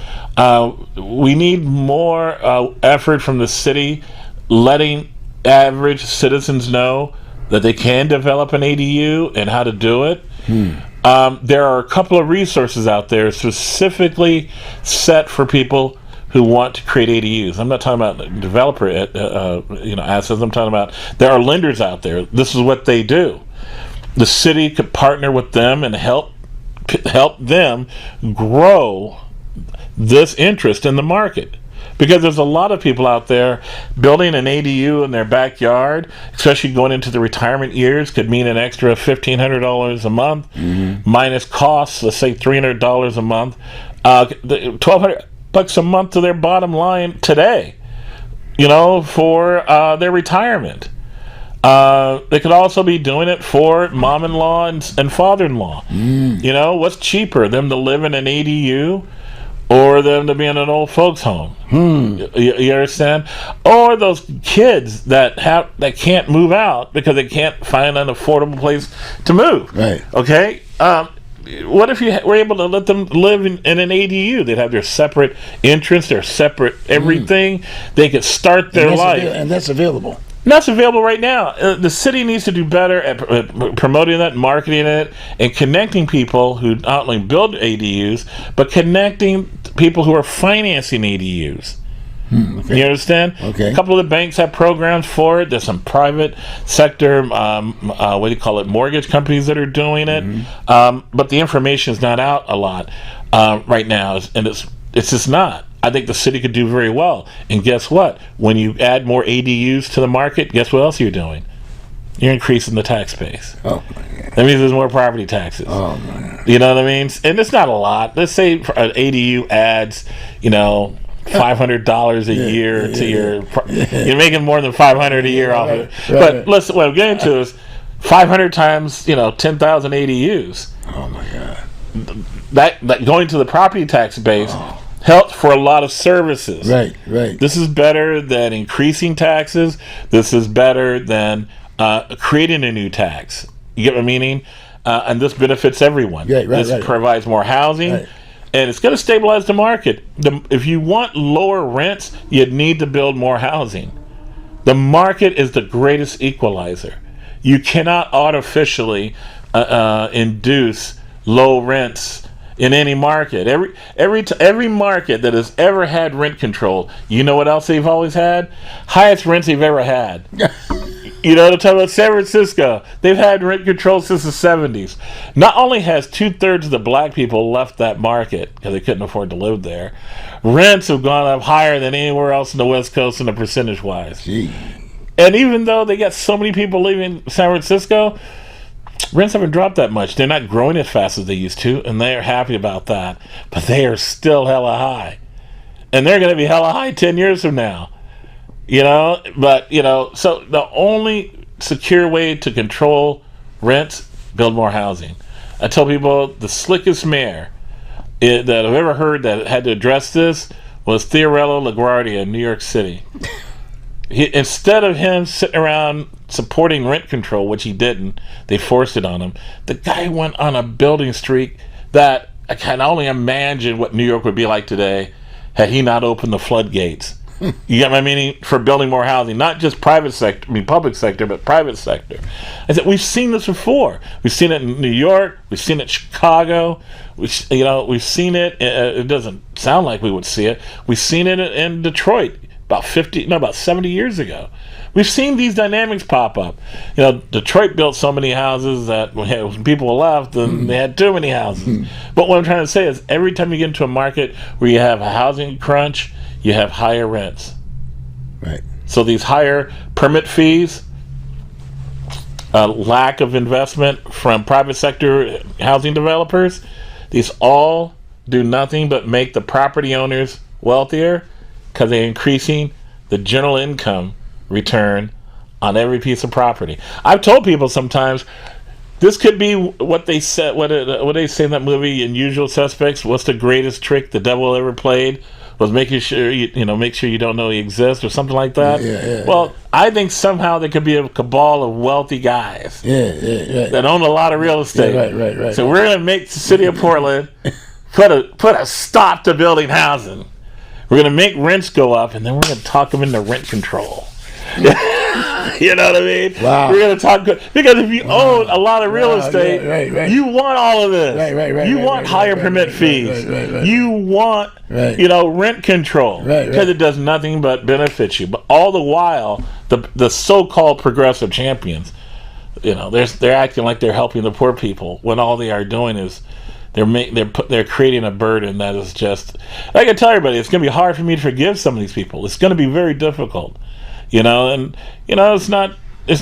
we need more effort from the city, letting average citizens know that they can develop an ADU and how to do it. There are a couple of resources out there specifically set for people who want to create ADUs. I'm not talking about developer assets. I'm talking about there are lenders out there. This is what they do. The city could partner with them and help them grow this interest in the market. Because there's a lot of people out there building an ADU in their backyard, especially going into the retirement years, could mean an extra $1,500 a month, minus costs, let's say $300 a month, $1,200 a month to their bottom line today, you know, for their retirement. They could also be doing it for mom-in-law and father-in-law. You know, what's cheaper, them to live in an ADU or them to be in an old folks home? You understand? Or those kids that can't move out because they can't find an affordable place to move. Right. Okay. What if you were able to let them live in an ADU? They'd have their separate entrance, their separate everything. They could start their life. And that's available. And that's available right now. The city needs to do better at promoting that, marketing it, and connecting people who not only build ADUs, but connecting people who are financing ADUs. Okay. You understand? Okay. A couple of the banks have programs for it. There's some private sector, mortgage companies that are doing it. But the information is not out a lot right now, and it's just not. I think the city could do very well. And guess what? When you add more ADUs to the market, guess what else you're doing? You're increasing the tax base. Oh, my God. That means there's more property taxes. Oh, my God. You know what I mean? And it's not a lot. Let's say an ADU adds, you know, $500 a year to your... You're making more than $500 a year off of it. But listen, what I'm getting to is 500 times, 10,000 ADUs. Oh, my God. That going to the property tax base... helps for a lot of services. Right. This is better than increasing taxes. This is better than creating a new tax. You get what I'm meaning? And this benefits everyone. This provides more housing, and it's going to stabilize the market. If you want lower rents, you need to build more housing. The market is the greatest equalizer. You cannot artificially induce low rents in any market. Every market that has ever had rent control, you know what else they've always had? Highest rents they've ever had. You know, to talk about San Francisco, they've had rent control since the 70s. Not only has 2/3 of the black people left that market because they couldn't afford to live there, rents have gone up higher than anywhere else in the West Coast in a percentage-wise. Gee. And even though they got so many people leaving San Francisco, rents haven't dropped that much. They're not growing as fast as they used to, and they are happy about that. But they are still hella high. And they're going to be hella high 10 years from now. You know, but, you know, so the only secure way to control rents, build more housing. I tell people the slickest mayor that I've ever heard that had to address this was Fiorello LaGuardia in New York City. Instead of him sitting around supporting rent control, which he didn't, they forced it on him, the guy went on a building streak that I can only imagine what New York would be like today had he not opened the floodgates. You get my meaning? For building more housing, not just private sector, public sector, but private sector. I said we've seen this before. We've seen it in New York. We've seen it in Chicago. We've seen it. It doesn't sound like we would see it. We've seen it in Detroit about 70 years ago. We've seen these dynamics pop up. You know, Detroit built so many houses that when people left, then they had too many houses. But what I'm trying to say is, every time you get into a market where you have a housing crunch, you have higher rents. Right. So these higher permit fees, lack of investment from private sector housing developers, these all do nothing but make the property owners wealthier because they're increasing the general income return on every piece of property. I've told people sometimes this could be what they said, what they say in that movie, in Usual Suspects. What's the greatest trick the devil ever played? Was making sure make sure you don't know he exists, or something like that. Well, I think somehow there could be a cabal of wealthy guys that own a lot of real estate. Right. So we're going to make the city of Portland put a stop to building housing. We're going to make rents go up, and then we're going to talk them into rent control. You know what I mean? Wow. We're going to talk because if you own a lot of real estate, you want all of this. You want higher permit fees. You want rent control because it does nothing but benefit you. But all the while, the so-called progressive champions, they're acting like they're helping the poor people when all they are doing is they're creating a burden that is just. I can tell everybody, it's going to be hard for me to forgive some of these people. It's going to be very difficult. It's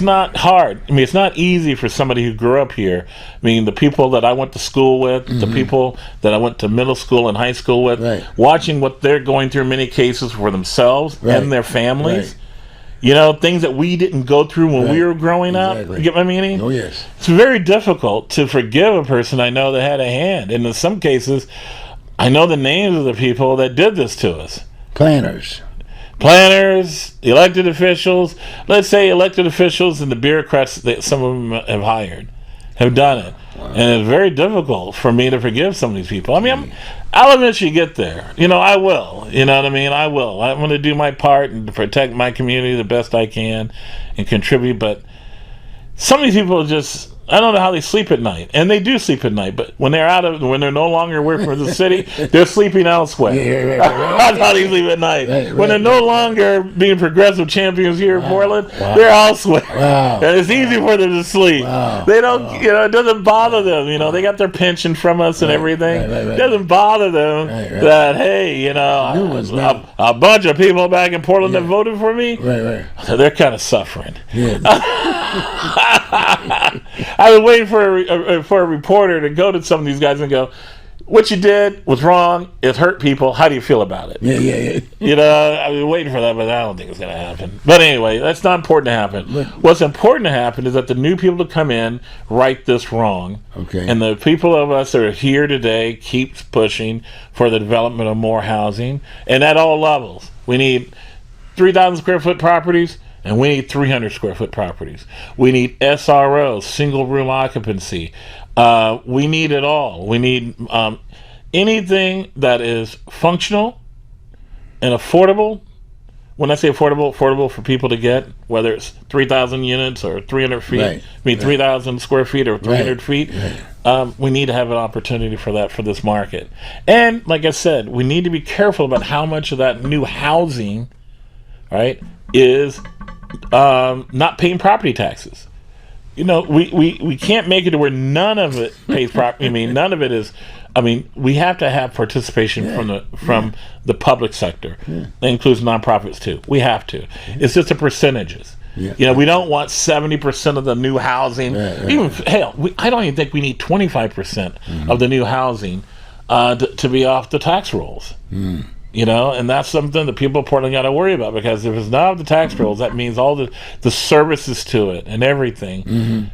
not hard. I mean, it's not easy for somebody who grew up here. I mean, the people that I went to school with, the people that I went to middle school and high school with, watching what they're going through in many cases for themselves and their families. Things that we didn't go through when we were growing up. You get my meaning? Oh, yes. It's very difficult to forgive a person I know that had a hand. And in some cases, I know the names of the people that did this to us. Planners, elected officials. Let's say elected officials and the bureaucrats that some of them have hired have done it. Wow. And it's very difficult for me to forgive some of these people. I mean, I'll eventually get there. I will. You know what I mean? I will. I'm going to do my part and to protect my community the best I can and contribute. But some of these people just, I don't know how they sleep at night, and they do sleep at night. But when they're no longer working for the city, they're sleeping elsewhere. That's how they sleep at night. When they're no longer being progressive champions here in Portland, they're elsewhere, and it's easy for them to sleep. They don't, it doesn't bother them. They got their pension from us and everything. It doesn't bother them that hey, a bunch of people back in Portland that voted for me. So they're kind of suffering. I was waiting for a reporter to go to some of these guys and go, what you did was wrong. It hurt people. How do you feel about it? I was waiting for that, but I don't think it's going to happen. But anyway, that's not important to happen. What's important to happen is that the new people to come in right this wrong. Okay. And the people of us that are here today keep pushing for the development of more housing, and at all levels. We need 3,000 square foot properties. And we need 300 square foot properties. We need SROs, single room occupancy. We need it all. We need anything that is functional and affordable. When I say affordable for people to get, whether it's 3,000 units or 300 feet, 3,000 square feet or 300 feet. We need to have an opportunity for that for this market. And like I said, we need to be careful about how much of that new housing, is not paying property taxes. You know, we can't make it to where none of it pays property. I mean, none of it is. I mean, we have to have participation from the public sector. That includes nonprofits too. We have to. It's just the percentages. You know, we don't want 70% of the new housing. Even hell, I don't even think we need 25% of the new housing to be off the tax rolls. You know, and that's something that people in Portland got to worry about, because if it's not off the tax rolls, that means all the services to it and everything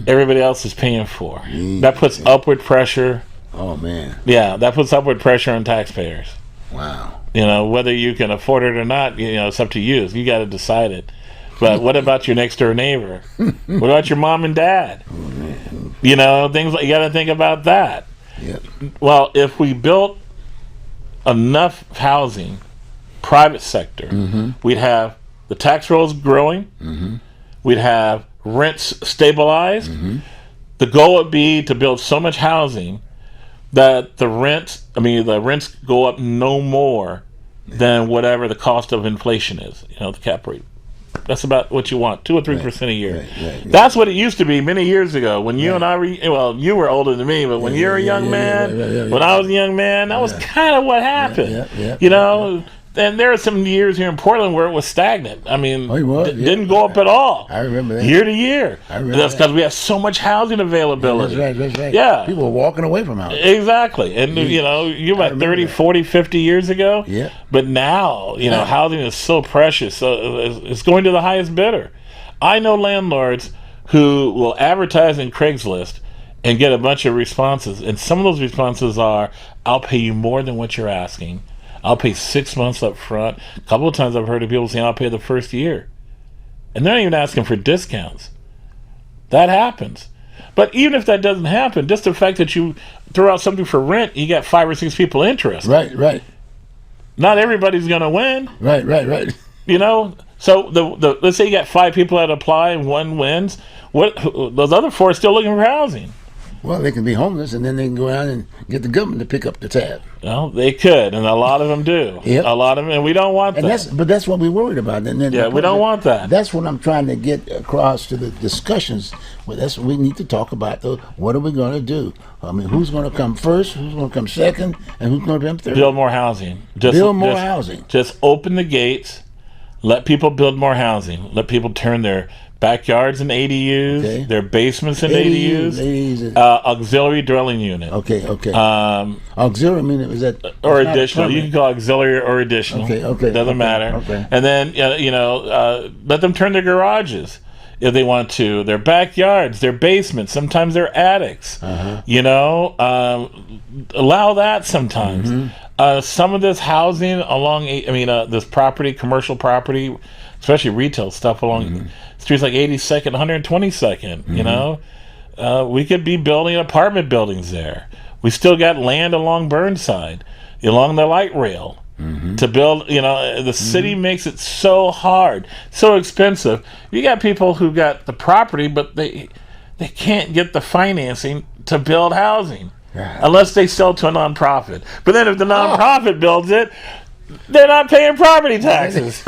everybody else is paying for. That puts upward pressure. Oh man. Yeah, that puts upward pressure on taxpayers. Wow. You know, whether you can afford it or not, you know, it's up to you. You got to decide it. But what about your next door neighbor? What about your mom and dad? You know, things like, you got to think about that. Well, if we built enough housing, private sector, we'd have the tax rolls growing, we'd have rents stabilized. The goal would be to build so much housing that the rents go up no more than whatever the cost of inflation is, you know, the cap rate. That's about what you want, 2 or 3% a year. That's what it used to be many years ago when you and I were, well, you were older than me, but when you were a young man, when I was a young man, that was kind of what happened. You know, and there are some years here in Portland where it was stagnant. I mean, didn't go up at all. I remember that. Year to year. That's because we have so much housing availability. That's right. Yeah. People were walking away from houses. Exactly. And, you know, you're about 30, 40, 50 years ago. But now, you know, housing is so precious. So it's going to the highest bidder. I know landlords who will advertise in Craigslist and get a bunch of responses. And some of those responses are, I'll pay you more than what you're asking. I'll pay 6 months up front. A couple of times I've heard of people saying I'll pay the first year. And they're not even asking for discounts. That happens. But even if that doesn't happen, just the fact that you throw out something for rent, you got 5 or 6 people interested. Right. Not everybody's going to win. Right. You know? So the let's say you got 5 people that apply and 1 wins. Those other 4 are still looking for housing. Well, they can be homeless, and then they can go out and get the government to pick up the tab. Well, they could, and a lot of them do. A lot of them, and we don't want that. But that's what we're worried about. And then we don't want that. That's what I'm trying to get across to the discussions. Well, that's what we need to talk about. What are we going to do? I mean, who's going to come first? Who's going to come second? And who's going to come third? Build more housing. Build more housing. Just open the gates. Let people build more housing. Let people turn their backyards in ADUs, their basements in ADUs, auxiliary dwelling unit. Okay. Auxiliary meaning is that or additional? You can call auxiliary or additional. Okay. Doesn't matter. Okay. And then let them turn their garages if they want to, their backyards, their basements, sometimes their attics. You know, allow that sometimes. Some of this housing along, this property, commercial property, especially retail stuff along streets like 82nd, 122nd, you know, we could be building apartment buildings there. We still got land along Burnside, along the light rail to build. You know, the city makes it so hard, so expensive. You got people who got the property, but they can't get the financing to build housing unless they sell to a nonprofit. But then if the nonprofit builds it, they're not paying property taxes.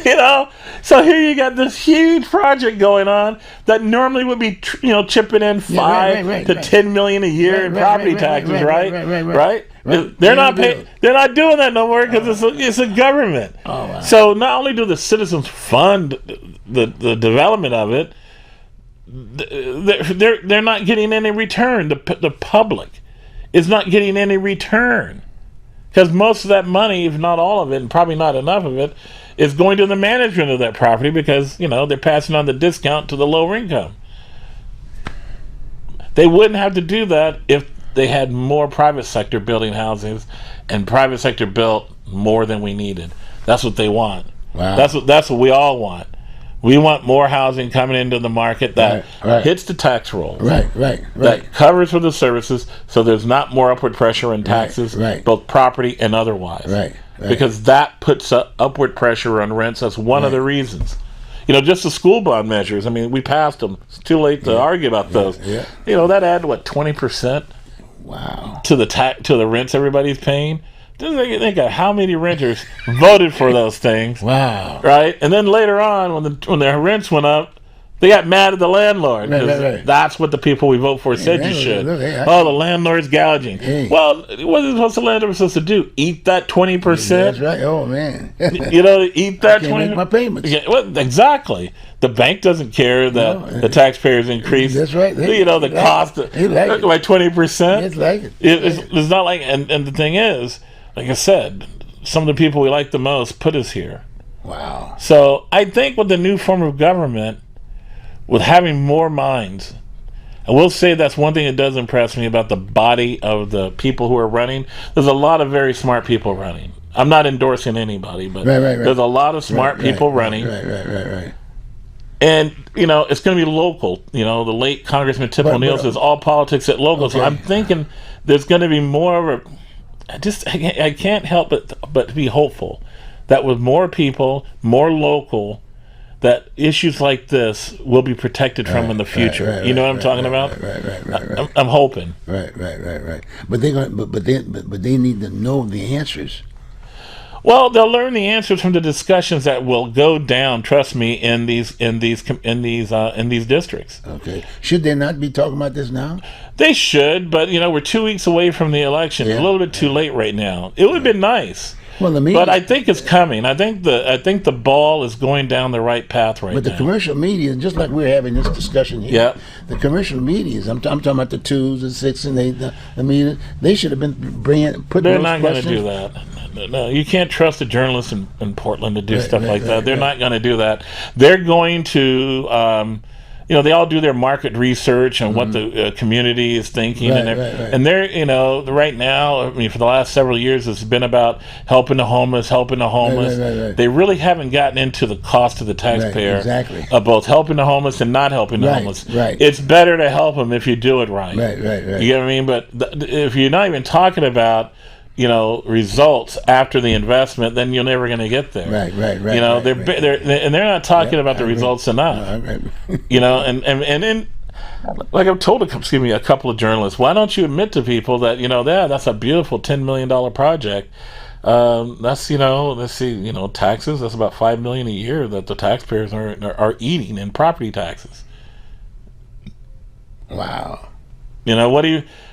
You know, so here you got this huge project going on that normally would be, chipping in $5 to $10 million a year in property taxes, right? They're not paying. They're not doing that no more because it's a government. Oh, wow. So not only do the citizens fund the development of it, they're not getting any return. The public is not getting any return. Because most of that money, if not all of it, and probably not enough of it, is going to the management of that property because, they're passing on the discount to the lower income. They wouldn't have to do that if they had more private sector building houses and private sector built more than we needed. That's what they want. Wow. That's what we all want. We want more housing coming into the market that hits the tax rolls. Right. That covers for the services so there's not more upward pressure in taxes, both property and otherwise. Right. Because that puts upward pressure on rents. That's one of the reasons. Just the school bond measures. I mean, we passed them. It's too late to argue about those. That added, 20%? Wow. To the rents everybody's paying? Just think of how many renters voted for those things. Wow. Right? And then later on, when their rents went up, they got mad at the landlord. Right. That's what the people we vote for said you should. Look, the landlord's gouging. Hey. Well, what is the landlord supposed to do? Eat that 20%? That's right. Oh, man. Eat that 20%. Make my payments. Yeah, well, exactly. The bank doesn't care that the taxpayers increase. That's right. The cost by 20%. It's like it. It's not like, and the thing is, like I said, some of the people we like the most put us here. Wow. So I think with the new form of government, with having more minds, I will say that's one thing that does impress me about the body of the people who are running. There's a lot of very smart people running. I'm not endorsing anybody, but there's a lot of smart people running. Right. And, it's going to be local. The late Congressman Tip O'Neill says all politics at local. Okay. So I'm thinking there's going to be more of I can't help but to be hopeful that with more people, more local, that issues like this will be protected from in the future. You know what I'm talking about? Right. I'm hoping. Right. But they need to know the answers. Well, they'll learn the answers from the discussions that will go down. Trust me, in these districts. Okay. Should they not be talking about this now? They should, but we're 2 weeks away from the election. Yeah. A little bit too late right now. It would have been nice. Well, but I think it's coming. I think the ball is going down the right path right now. But the commercial media, just like we're having this discussion here, the commercial media, I'm talking about the 2s, the 6, and 8. I mean, they should have been putting. They're not going to do that. No, you can't trust a journalist in Portland to do stuff like that. They're not going to do that. They're going to. They all do their market research and what the community is thinking, and they're right now. I mean, for the last several years, it's been about helping the homeless. They really haven't gotten into the cost to the taxpayer of both helping the homeless and not helping the homeless. It's better to help them if you do it right. You get what I mean? But if you're not even talking about results after the investment, then you're never going to get there. They're not talking about the results enough. And then, like I've told a couple of journalists, why don't you admit to people that that's a beautiful $10 million project. That's let's see, taxes. That's about $5 million a year that the taxpayers are eating in property taxes. Wow.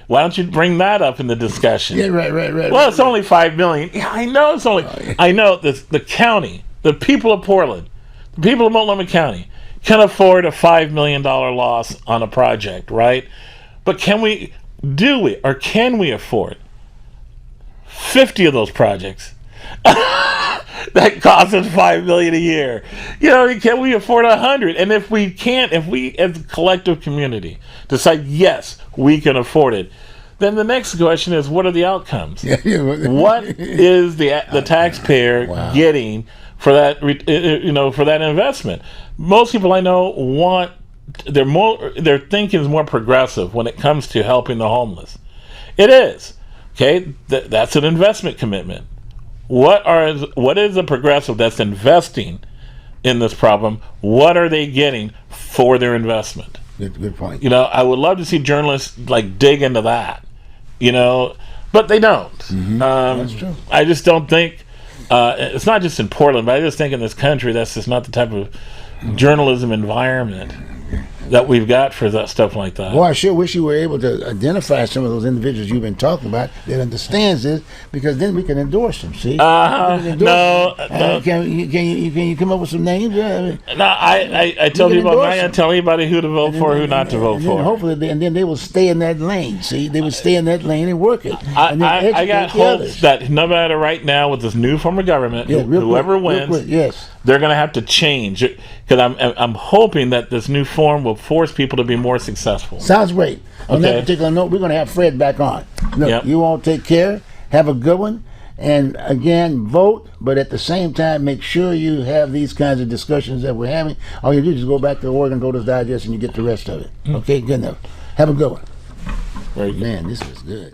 Why don't you bring that up in the discussion? Yeah, right. Well, it's only $5 million. Yeah, I know it's only. I know the county, the people of Portland, the people of Multnomah County can afford a $5 million loss on a project, right? But can we afford 50 of those projects that cost us $5 million a year? Can we afford 100? And if we can't, if we as a collective community decide yes, we can afford it, then the next question is, what are the outcomes? What is the taxpayer getting for that? For that investment? Most people I know their thinking is more progressive when it comes to helping the homeless. It is okay. That's an investment commitment. What is a progressive that's investing in this problem? What are they getting for their investment? Good point. I would love to see journalists dig into that. But they don't. That's true. I just don't think it's not just in Portland, but I just think in this country that's just not the type of journalism environment that we've got for that stuff like that. Well, I sure wish you were able to identify some of those individuals you've been talking about that understands this, because then we can endorse them. See? No. Can you come up with some names? No, I tell people I'm not going to tell anybody who to vote for, who not to vote for. Hopefully, then they will stay in that lane. See, they will stay in that lane and work it. I got hopes that no matter right now with this new form of government, whoever wins, they're going to have to change it, because I'm hoping that this new form will force people to be more successful. Sounds great. On that particular note, we're going to have Fred back on. Look, you all take care. Have a good one. And again, vote, but at the same time, make sure you have these kinds of discussions that we're having. All you do is go back to Oregon Voters Digest and you get the rest of it. Okay, good enough. Have a good one. Very good. Man, this was good.